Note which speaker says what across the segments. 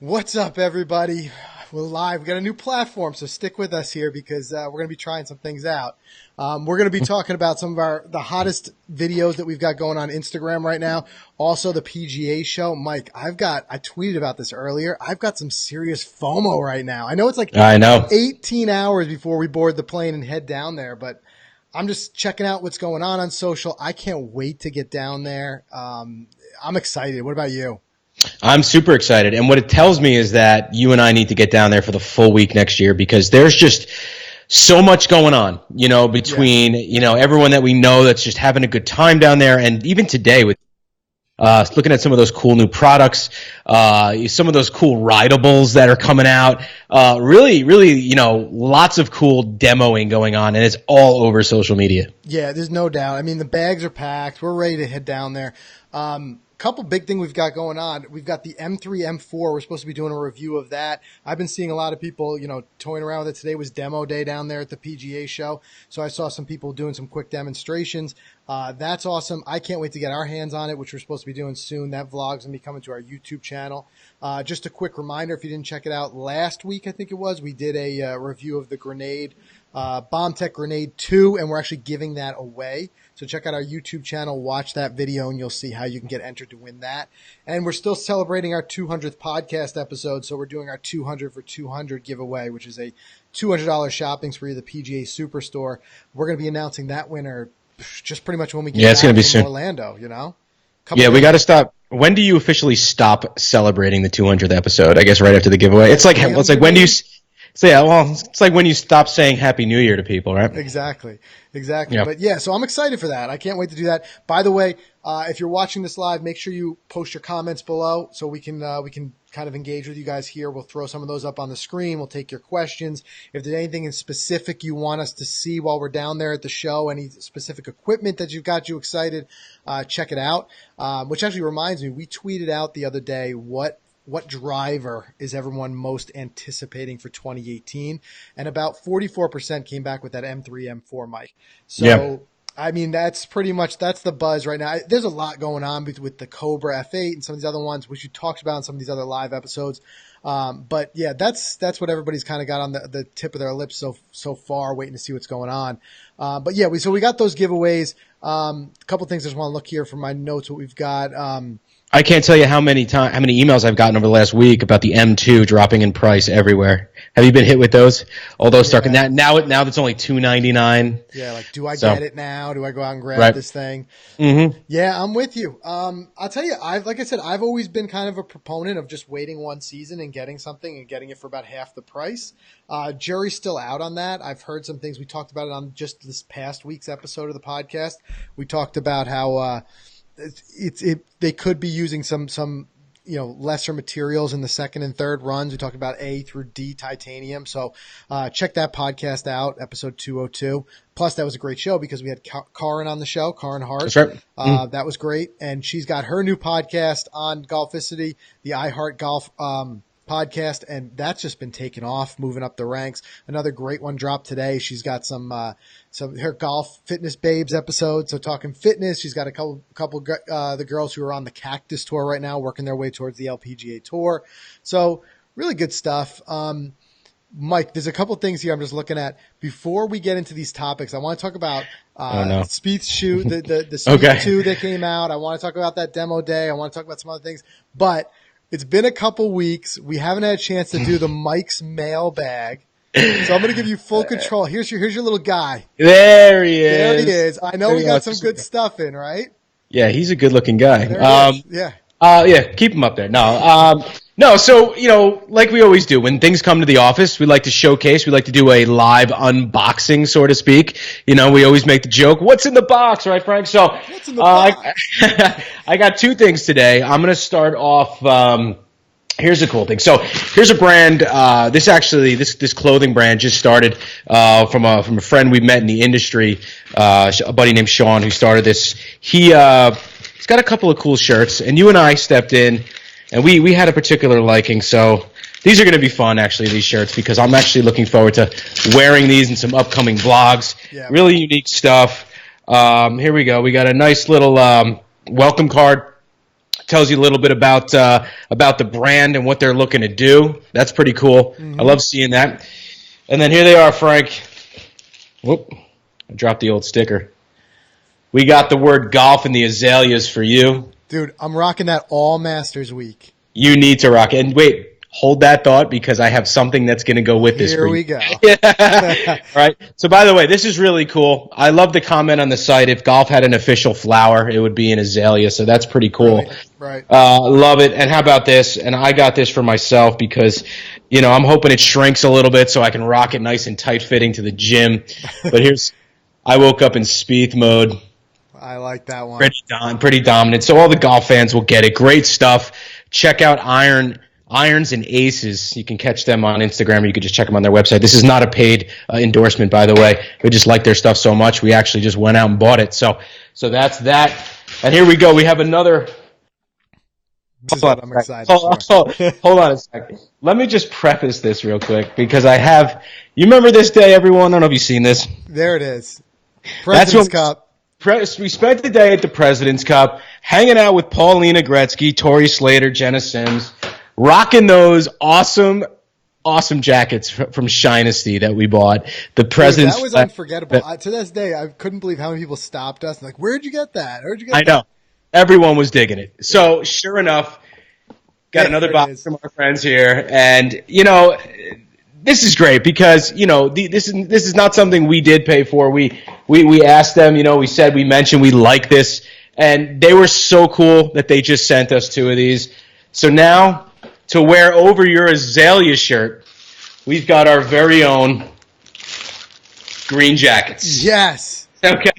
Speaker 1: What's up, everybody? We're live. We got a new platform, so stick with us here because we're going to be trying some things out. We're going to be talking about some of the hottest videos that we've got going on Instagram right now. Also, the PGA show. Mike, I tweeted about this earlier. I've got some serious FOMO right now. I know it's like 18 hours before we board the plane and head down there, but I'm just checking out what's going on social. I can't wait to get down there. I'm excited. What about you?
Speaker 2: I'm super excited. And what it tells me is that you and I need to get down there for the full week next year because there's just so much going on, between, everyone that we know that's just having a good time down there. And even today with looking at some of those cool new products, some of those cool rideables that are coming out, really, lots of cool demoing going on, and it's all over social media.
Speaker 1: Yeah, there's no doubt. I mean, the bags are packed. We're ready to head down there. Couple big things we've got going on. We've got the M3, M4. We're supposed to be doing a review of that. I've been seeing a lot of people, toying around with it. Today was demo day down there at the PGA show. So I saw some people doing some quick demonstrations. That's awesome. I can't wait to get our hands on it, which we're supposed to be doing soon. That vlog's going to be coming to our YouTube channel. Just a quick reminder, if you didn't check it out last week, I think it was, we did a review of the Grenade, BombTech Grenade 2, and we're actually giving that away. So check out our YouTube channel, watch that video, and you'll see how you can get entered to win that. And we're still celebrating our 200th podcast episode, so we're doing our 200 for 200 giveaway, which is a $200 shopping spree at the PGA Superstore. We're going to be announcing that winner just pretty much when we get back from Orlando,
Speaker 2: We got to stop. When do you officially stop celebrating the 200th episode? I guess right after the giveaway. It's like when do you... So it's like when you stop saying Happy New Year to people, right?
Speaker 1: Exactly.
Speaker 2: Yep.
Speaker 1: But yeah, so I'm excited for that. I can't wait to do that. By the way, if you're watching this live, make sure you post your comments below so we can kind of engage with you guys here. We'll throw some of those up on the screen. We'll take your questions. If there's anything in specific you want us to see while we're down there at the show, any specific equipment that you've got you excited, check it out. Which actually reminds me, we tweeted out the other day what driver is everyone most anticipating for 2018? And about 44% came back with that M3, M4 mic. So, I mean, that's the buzz right now. There's a lot going on with the Cobra F8 and some of these other ones, which you talked about in some of these other live episodes. But yeah, that's what everybody's kind of got on the tip of their lips so far, waiting to see what's going on. But yeah, we got those giveaways. A couple things I just want to look here from my notes, what we've got.
Speaker 2: I can't tell you how many emails I've gotten over the last week about the M2 dropping in price everywhere. Have you been hit with those? All those starting now that's only $299.
Speaker 1: Yeah, like do I get it now? Do I go out and grab this thing?
Speaker 2: Mm-hmm.
Speaker 1: Yeah, I'm with you. I'll tell you, I've always been kind of a proponent of just waiting one season and getting something and getting it for about half the price. Jury's still out on that. I've heard some things. We talked about it on just this past week's episode of the podcast. We talked about how they could be using some lesser materials in the second and third runs. We talked about A through D titanium. So check that podcast out, episode 202. Plus, that was a great show because we had Karin on the show, Karin Hart.
Speaker 2: That's right.
Speaker 1: That was great. And she's got her new podcast on Golficity, the iHeart Golf podcast, and that's just been taken off, moving up the ranks. Another great one dropped today. She's got some her Golf Fitness Babes episode. So talking fitness, she's got a couple the girls who are on the Cactus Tour right now, working their way towards the LPGA Tour. So really good stuff. Mike, there's a couple things here I'm just looking at. Before we get into these topics, I want to talk about Spieth's shoe, the Spieth 2 that came out. I want to talk about that demo day. I want to talk about some other things. But it's been a couple weeks. We haven't had a chance to do the Mike's mailbag. So I'm going to give you full control. Here's your little guy.
Speaker 2: There he is.
Speaker 1: There he is. I know we got some good stuff in, right?
Speaker 2: Yeah, he's a good-looking guy.
Speaker 1: Yeah,
Speaker 2: keep him up there. No, so, like we always do, when things come to the office, we like to showcase, we like to do a live unboxing, so to speak. We always make the joke, what's in the box, right, Frank? So,
Speaker 1: what's in the box?
Speaker 2: I got two things today. I'm going to start off, here's a cool thing. So, here's a brand, this clothing brand just started, from a friend we met in the industry, a buddy named Sean who started this. He's got a couple of cool shirts, and you and I stepped in, and we had a particular liking, so these are going to be fun, actually, these shirts, because I'm actually looking forward to wearing these in some upcoming vlogs. Yeah. Really unique stuff. Here we go. We got a nice little welcome card Tells you a little bit about the brand and what they're looking to do. That's pretty cool.
Speaker 1: Mm-hmm.
Speaker 2: I love seeing that. And then here they are, Frank. Whoop! I dropped the old sticker. We got the word golf and the azaleas for you.
Speaker 1: Dude, I'm rocking that all Masters week.
Speaker 2: You need to rock it. And wait, hold that thought because I have something that's going to go with this.
Speaker 1: Here we go.
Speaker 2: All right. So, by the way, this is really cool. I love the comment on the site. If golf had an official flower, it would be an azalea. So that's pretty cool.
Speaker 1: Right.
Speaker 2: Love it. And how about this? And I got this for myself because, I'm hoping it shrinks a little bit so I can rock it nice and tight fitting to the gym. But I woke up in Spieth mode.
Speaker 1: I like that one.
Speaker 2: Pretty dominant. So all the golf fans will get it. Great stuff. Check out Irons and Aces. You can catch them on Instagram, or you can just check them on their website. This is not a paid endorsement, by the way. We just like their stuff so much, we actually just went out and bought it. So that's that. And here we go. We have another.
Speaker 1: I'm excited.
Speaker 2: Hold on a second. Let me just preface this real quick because I have. You remember this day, everyone? I don't know if you've seen this.
Speaker 1: There it is. President's Cup.
Speaker 2: We spent the day at the President's Cup hanging out with Paulina Gretzky, Tori Slater, Jenna Sims, rocking those awesome jackets from Shinesty that we bought. The President's.
Speaker 1: That was unforgettable. To this day, I couldn't believe how many people stopped us. Like, where'd you get that?
Speaker 2: I know. Everyone was digging it. So, sure enough, got another box from our friends here. And, this is great because, this is not something we did pay for. We asked them, we mentioned we like this. And they were so cool that they just sent us 2 of these. So now, to wear over your azalea shirt, we've got our very own green jackets.
Speaker 1: Yes.
Speaker 2: Okay.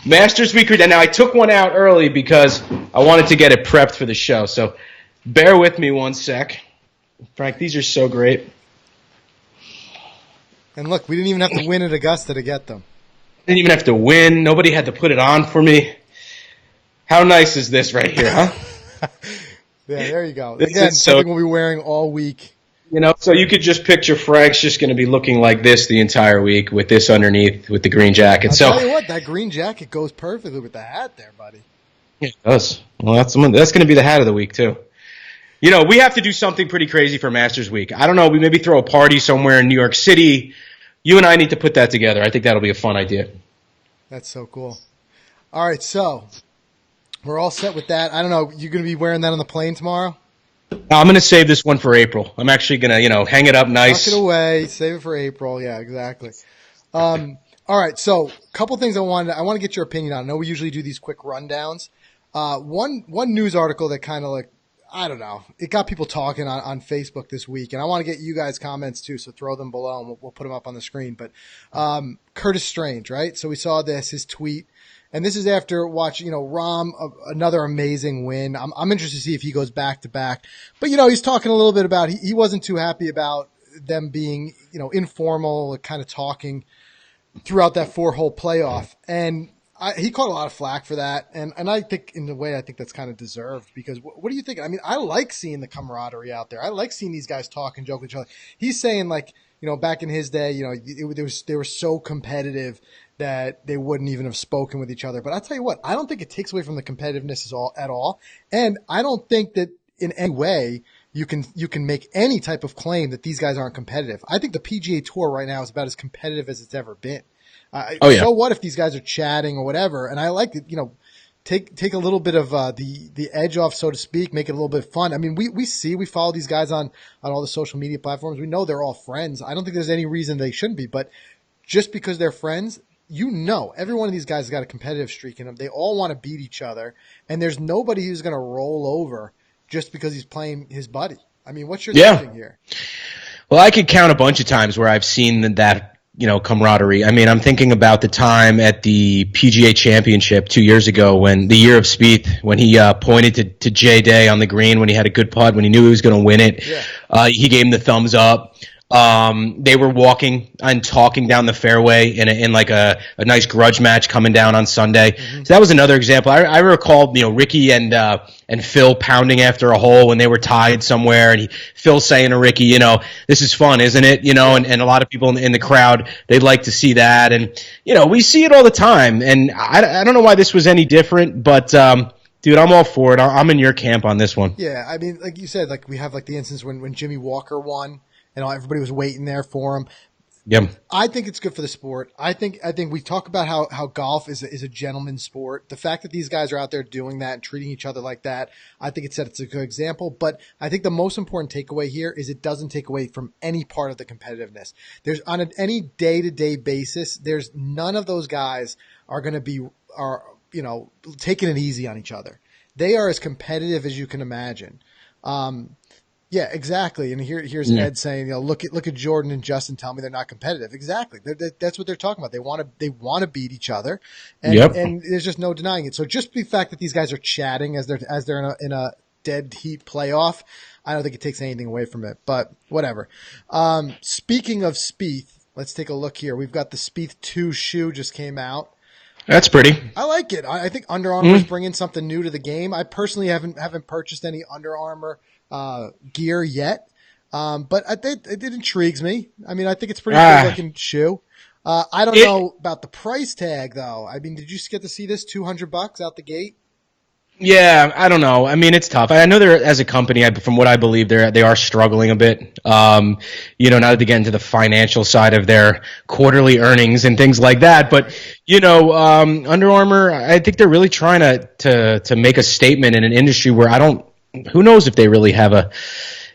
Speaker 2: Masters Week. And now I took one out early because I wanted to get it prepped for the show. So bear with me one sec. Frank, these are so great.
Speaker 1: And look, we didn't even have to win at Augusta to get them.
Speaker 2: Didn't even have to win. Nobody had to put it on for me. How nice is this right here, huh?
Speaker 1: Yeah, there you go. Again, something we'll be wearing all week.
Speaker 2: So you could just picture Frank's just going to be looking like this the entire week with this underneath with the green jacket.
Speaker 1: I'll tell you what, that green jacket goes perfectly with the hat there, buddy.
Speaker 2: Yeah, it does. Well, that's going to be the hat of the week, too. We have to do something pretty crazy for Masters Week. I don't know. We maybe throw a party somewhere in New York City. You and I need to put that together. I think that'll be a fun idea.
Speaker 1: That's so cool. All right, so we're all set with that. I don't know. You going to be wearing that on the plane tomorrow?
Speaker 2: I'm going to save this one for April. I'm actually going to, hang it up nice.
Speaker 1: Tuck it away. Save it for April. Yeah, exactly. All right, so a couple things I want to get your opinion on. I know we usually do these quick rundowns. One news article that kind of I don't know. It got people talking on Facebook this week, and I want to get you guys' comments too, so throw them below, and we'll put them up on the screen. But Curtis Strange, right? So we saw his tweet, and this is after watching, Rahm, another amazing win. I'm interested to see if he goes back-to-back. But, he's talking a little bit about he wasn't too happy about them being, informal, kind of talking throughout that 4-hole playoff. And he caught a lot of flack for that, and I think in a way I think that's kind of deserved because what do you think? I mean, I like seeing the camaraderie out there. I like seeing these guys talk and joke with each other. He's saying back in his day, they were so competitive that they wouldn't even have spoken with each other. But I tell you what, I don't think it takes away from the competitiveness at all, and I don't think that in any way you can make any type of claim that these guys aren't competitive. I think the PGA Tour right now is about as competitive as it's ever been. So what if these guys are chatting or whatever? And I like it, take a little bit of the edge off, so to speak, make it a little bit fun. I mean, we follow these guys on all the social media platforms. We know they're all friends. I don't think there's any reason they shouldn't be, but just because they're friends, every one of these guys has got a competitive streak in them. They all want to beat each other, and there's nobody who's going to roll over just because he's playing his buddy. I mean, what's your thinking here?
Speaker 2: Well, I could count a bunch of times where I've seen that camaraderie. I mean, I'm thinking about the time at the PGA Championship 2 years ago the year of Spieth, when he pointed to Jay Day on the green when he had a good putt, when he knew he was going to win it. Yeah. He gave him the thumbs up. They were walking and talking down the fairway in like a nice grudge match coming down on Sunday. Mm-hmm. So that was another example. I recall, Ricky and Phil pounding after a hole when they were tied somewhere, and Phil saying to Ricky, this is fun, isn't it? And a lot of people in the crowd, they'd like to see that. And, we see it all the time. And I don't know why this was any different, but, Dude, I'm all for it. I'm in your camp on this one.
Speaker 1: Yeah, I mean, like you said, like we have like the instance when Jimmy Walker won, and everybody was waiting there for him.
Speaker 2: Yep.
Speaker 1: I think it's good for the sport. I think we talk about how golf is a gentleman's sport. The fact that these guys are out there doing that and treating each other like that, I think it's a good example. But I think the most important takeaway here is it doesn't take away from any part of the competitiveness. There's on any day-to-day basis, there's none of those guys are going to be taking it easy on each other. They are as competitive as you can imagine. Yeah, exactly. And here's Ed saying, look at Jordan and Justin. Tell me they're not competitive. Exactly. That's what they're talking about. They want to beat each other, and there's just no denying it. So just the fact that these guys are chatting as they're in a dead heat playoff, I don't think it takes anything away from it. But whatever. Speaking of Spieth, let's take a look here. We've got the Spieth 2 shoe just came out.
Speaker 2: That's pretty.
Speaker 1: I like it. I think Under Armour is bringing something new to the game. I personally haven't purchased any Under Armour gear yet, but it intrigues me. I mean, I think it's a pretty good looking shoe. I don't know about the price tag though. I mean, did you get to see this $200 out the gate?
Speaker 2: Yeah, I don't know. I mean, it's tough. I know they're, as a company, from what I believe, they are struggling a bit. Now that they get into the financial side of their quarterly earnings and things like that. But Under Armour, I think they're really trying to make a statement in an industry where who knows if they really have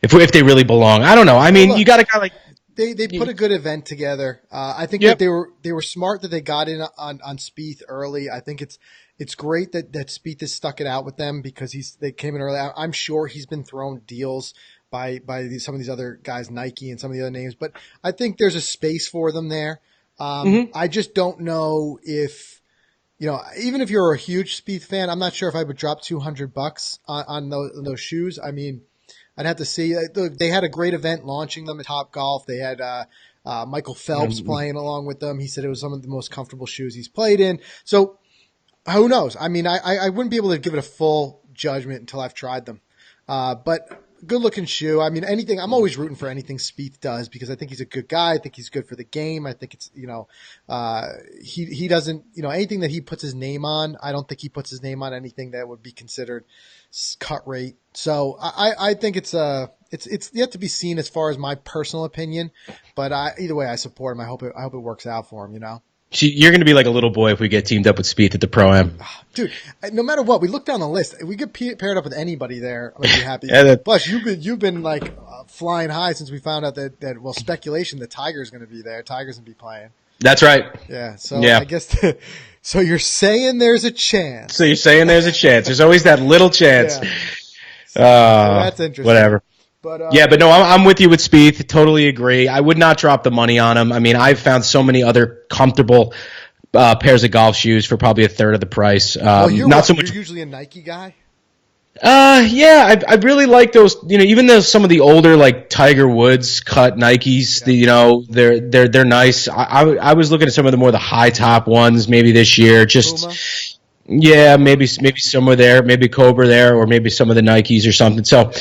Speaker 2: if they really belong. I don't know. I mean, you got to kind of like.
Speaker 1: They put a good event together. I think that they were smart that they got in on Spieth early. I think it's great that Spieth has stuck it out with them because they came in early. I'm sure he's been thrown deals by some of these other guys, Nike and some of the other names, but I think there's a space for them there. I just don't know if even if you're a huge Spieth fan, I'm not sure if I would drop $200 on those shoes. I mean, I'd have to see. They had a great event launching them at Topgolf. They had Michael Phelps playing along with them. He said it was some of the most comfortable shoes he's played in. So who knows? I mean, I wouldn't be able to give it a full judgment until I've tried them. But good looking shoe. I mean, I'm always rooting for anything Spieth does because I think he's a good guy. I think he's good for the game. I think it's, he doesn't, anything that he puts his name on, I don't think he puts his name on anything that would be considered cut rate. So I think it's yet to be seen as far as my personal opinion, but either way I support him. I hope it works out for him,
Speaker 2: You're going to be like a little boy if we get teamed up with Spieth at the Pro-Am.
Speaker 1: Dude, no matter what, we look down the list. If we get paired up with anybody there, I'm going to be happy. Plus, you've been like flying high since we found out that speculation that Tiger's going to be there. Tiger's going to be playing.
Speaker 2: That's right.
Speaker 1: Yeah. So I guess so you're saying there's a chance.
Speaker 2: There's always that little chance.
Speaker 1: Yeah. So that's interesting.
Speaker 2: Whatever. But no, I'm with you with Spieth. Totally agree. I would not drop the money on him. I mean, I've found so many other comfortable pairs of golf shoes for probably a third of the price.
Speaker 1: You're usually a Nike guy?
Speaker 2: Yeah, I really like those. Even though some of the older like Tiger Woods cut Nikes, they're nice. I was looking at some of the high top ones maybe this year. Just
Speaker 1: Puma?
Speaker 2: Yeah, maybe somewhere there, maybe Cobra there, or maybe some of the Nikes or something. So,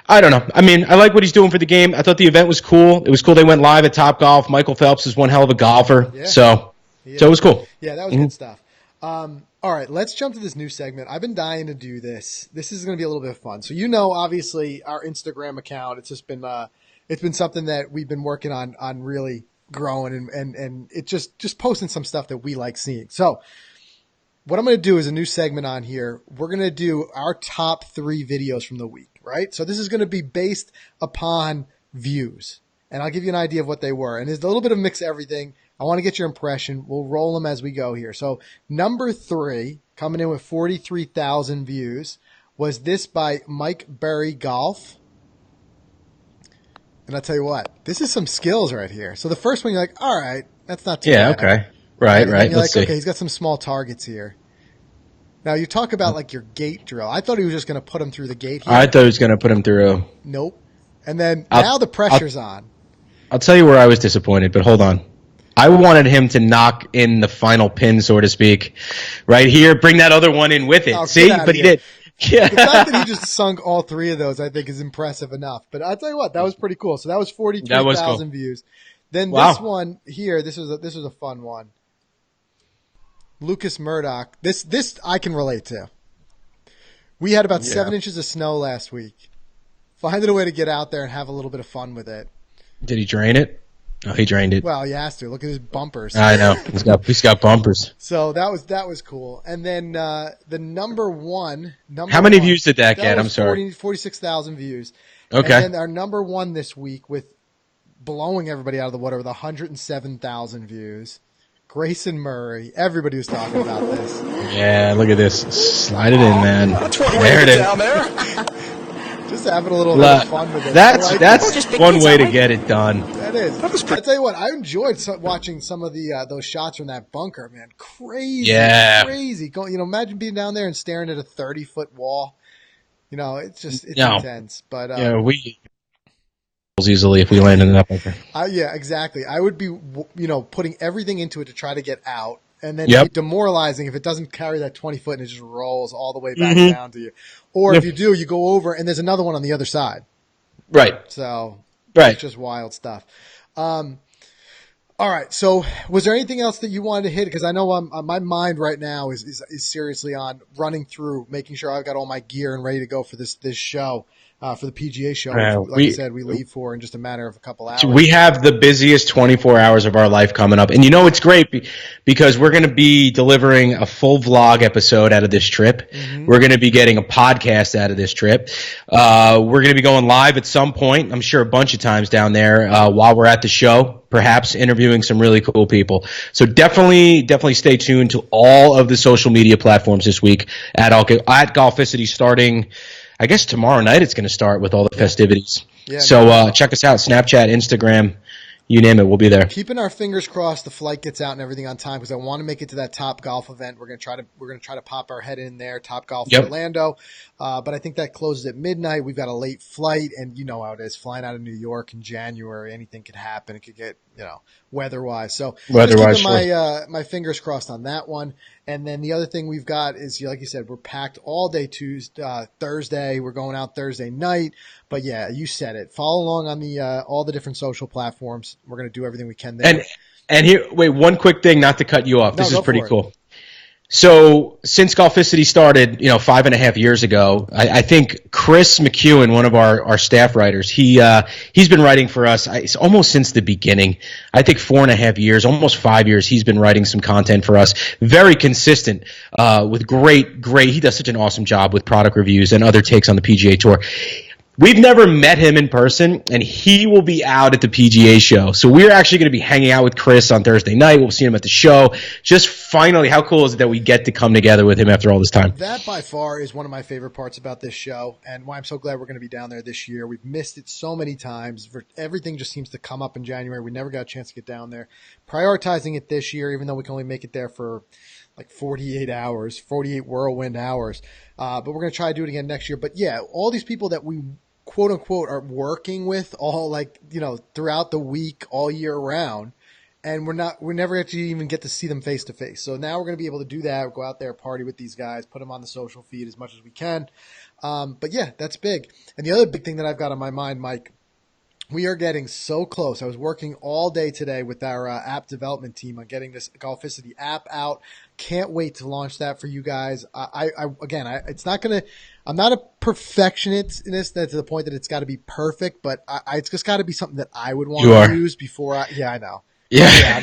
Speaker 2: I don't know. I mean, I like what he's doing for the game. I thought the event was cool. It was cool they went live at Topgolf. Michael Phelps is one hell of a golfer. Yeah. So it was cool.
Speaker 1: Yeah, that was good stuff. All right, let's jump to this new segment. I've been dying to do this. This is going to be a little bit of fun. So obviously, our Instagram account, it's just been it's been something that we've been working on really growing and it just posting some stuff that we like seeing. So what I'm going to do is a new segment on here. We're going to do our top 3 videos from the week, right? So this is going to be based upon views, and I'll give you an idea of what they were. And there's a little bit of mix everything. I want to get your impression. We'll roll them as we go here. So number 3, coming in with 43,000 views, was this by Mike Berry Golf. And I'll tell you what, this is some skills right here. So the first one, you're like, all right, that's not too bad.
Speaker 2: Yeah, okay. Right.
Speaker 1: You're like, okay, he's got some small targets here. Now, you talk about like your gate drill. I thought he was just going to put him through the gate here.
Speaker 2: I thought he was going to put him through.
Speaker 1: Nope. And then now the pressure's on.
Speaker 2: I'll tell you where I was disappointed, but hold on. I wanted him to knock in the final pin, so to speak, right here. Bring that other one in with it.
Speaker 1: Oh,
Speaker 2: see? But he did.
Speaker 1: Yeah. The fact that he just sunk all 3 of those, I think, is impressive enough. But I'll tell you what, that was pretty cool. So that was 43,000 views. Then this one here, this was a fun one. Lucas Murdoch. This I can relate to. We had about 7 inches of snow last week. Finding a way to get out there and have a little bit of fun with it.
Speaker 2: Did he drain it? Oh, he drained it.
Speaker 1: Well, he has to. Look at his bumpers.
Speaker 2: I know. He's got bumpers.
Speaker 1: So that was cool. And then the number one.
Speaker 2: How many views did that get? I'm sorry.
Speaker 1: 46,000 views.
Speaker 2: Okay.
Speaker 1: And then our number one this week with blowing everybody out of the water with 107,000 views. Grayson Murray. Everybody was talking about this.
Speaker 2: Yeah, look at this. Slide it in, man. There it is.
Speaker 3: Down there.
Speaker 1: Just having a little bit of fun with it.
Speaker 2: That's one way to get it done.
Speaker 1: That is. I tell you what, I enjoyed watching some of the those shots from that bunker, man. Crazy.
Speaker 2: Yeah.
Speaker 1: Crazy. Imagine being down there and staring at a 30-foot wall. It's intense. But
Speaker 2: we easily if we landed in that bunker.
Speaker 1: Yeah, exactly. I would be, putting everything into it to try to get out, and then
Speaker 2: Yep.
Speaker 1: be demoralizing if it doesn't carry that 20 foot and it just rolls all the way back down to you. Or if you do, you go over and there's another one on the other side.
Speaker 2: Right.
Speaker 1: So
Speaker 2: Right.
Speaker 1: it's just wild stuff. All right. So was there anything else that you wanted to hit? Because I know my mind right now is seriously on running through, making sure I've got all my gear and ready to go for this show. For the PGA show, like I said, we leave for in just a matter of a couple hours.
Speaker 2: We have the busiest 24 hours of our life coming up. And it's great because we're going to be delivering a full vlog episode out of this trip. Mm-hmm. We're going to be getting a podcast out of this trip. We're going to be going live at some point, I'm sure a bunch of times down there while we're at the show, perhaps interviewing some really cool people. So definitely stay tuned to all of the social media platforms this week at Golficity starting – I guess tomorrow night it's going to start with all the festivities. Yeah, so check us out, Snapchat, Instagram, you name it, we'll be there.
Speaker 1: Keeping our fingers crossed the flight gets out and everything on time because I want to make it to that Top Golf event. We're going to try to pop our head in there, Top Golf in Orlando. But I think that closes at midnight. We've got a late flight, and you know how it is. Flying out of New York in January, anything could happen. It could get, weather-wise. So just keeping my fingers crossed on that one. And then the other thing we've got is, like you said, we're packed all day Thursday. We're going out Thursday night. But yeah, you said it. Follow along on the all the different social platforms. We're going to do everything we can there.
Speaker 2: And here, wait, one quick thing, not to cut you off. This is pretty cool. So since Golficity started, 5.5 years ago, I think Chris McEwen, one of our staff writers, he's been writing for us almost since the beginning. I think 4.5 years, almost 5 years, he's been writing some content for us. Very consistent, with great. He does such an awesome job with product reviews and other takes on the PGA Tour. We've never met him in person, and he will be out at the PGA show. So we're actually going to be hanging out with Chris on Thursday night. We'll see him at the show. Just finally, how cool is it that we get to come together with him after all this time?
Speaker 1: That, by far, is one of my favorite parts about this show, and why I'm so glad we're going to be down there this year. We've missed it so many times. Everything just seems to come up in January. We never got a chance to get down there. Prioritizing it this year, even though we can only make it there for like 48 hours, 48 whirlwind hours. But we're going to try to do it again next year. But yeah, all these people that we quote unquote are working with all throughout the week, all year round. And we're never actually even get to see them face to face. So now we're going to be able to do that. Go out there, party with these guys, put them on the social feed as much as we can. But yeah, that's big. And the other big thing that I've got on my mind, Mike, we are getting so close. I was working all day today with our app development team on getting this Golficity app out. Can't wait to launch that for you guys. It's not going to, I'm not a perfectionist to the point that it's got to be perfect, but it's just got to be something that I would want to use before I know.
Speaker 2: Yeah.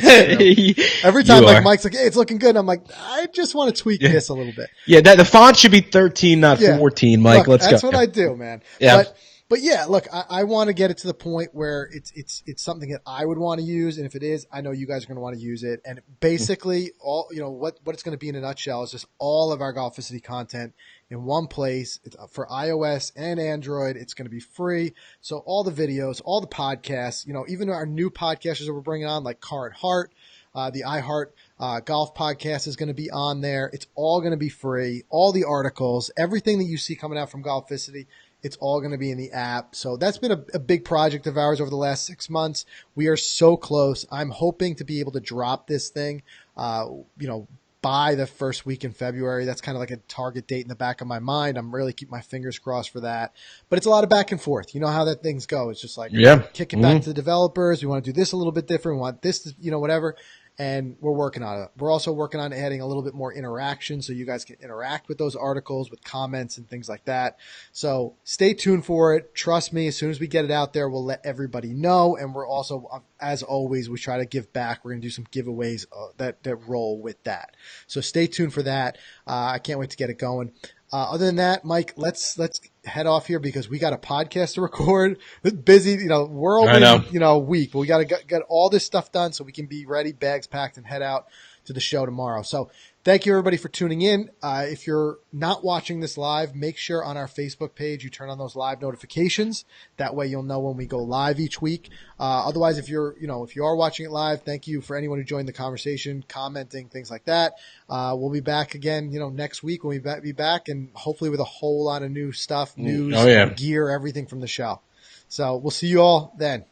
Speaker 1: Every time Mike's like, hey, it's looking good. I'm like, I just want to tweak this a little bit.
Speaker 2: Yeah. The font should be 13, not 14, Mike.
Speaker 1: Look,
Speaker 2: let's go.
Speaker 1: That's what I do, man.
Speaker 2: Yeah.
Speaker 1: But yeah, look, I want to get it to the point where it's something that I would want to use, and if it is, I know you guys are going to want to use it. And basically, all what it's going to be in a nutshell is just all of our Golficity content in one place. It's for iOS and Android. It's going to be free. So all the videos, all the podcasts, even our new podcasters that we're bringing on, like Current Heart, the iHeart Golf podcast is going to be on there. It's all going to be free. All the articles, everything that you see coming out from Golficity, it's all going to be in the app. So that's been a big project of ours over the last 6 months. We are so close. I'm hoping to be able to drop this thing, by the first week in February. That's kind of like a target date in the back of my mind. I'm really keeping my fingers crossed for that. But it's a lot of back and forth. You know how that things go. It's just like kick it back to the developers. We want to do this a little bit different. We want this to, whatever. and we're working on it. We're also working on adding a little bit more interaction so you guys can interact with those articles with comments and things like that. So stay tuned for it. Trust me, as soon as we get it out there, we'll let everybody know. And we're also, as always, we try to give back. We're going to do some giveaways that roll with that. So stay tuned for that. I can't wait to get it going. Other than that, Mike, let's head off here because we got a podcast to record. It's busy, whirlwind, week. But we got to get all this stuff done so we can be ready, bags packed, and head out to the show tomorrow. So thank you, everybody, for tuning in. If you're not watching this live, make sure on our Facebook page you turn on those live notifications. That way you'll know when we go live each week. Otherwise, if you are watching it live, thank you for anyone who joined the conversation, commenting, things like that. We'll be back again, next week when we be back, and hopefully with a whole lot of new stuff, news, gear, everything from the show. So we'll see you all then.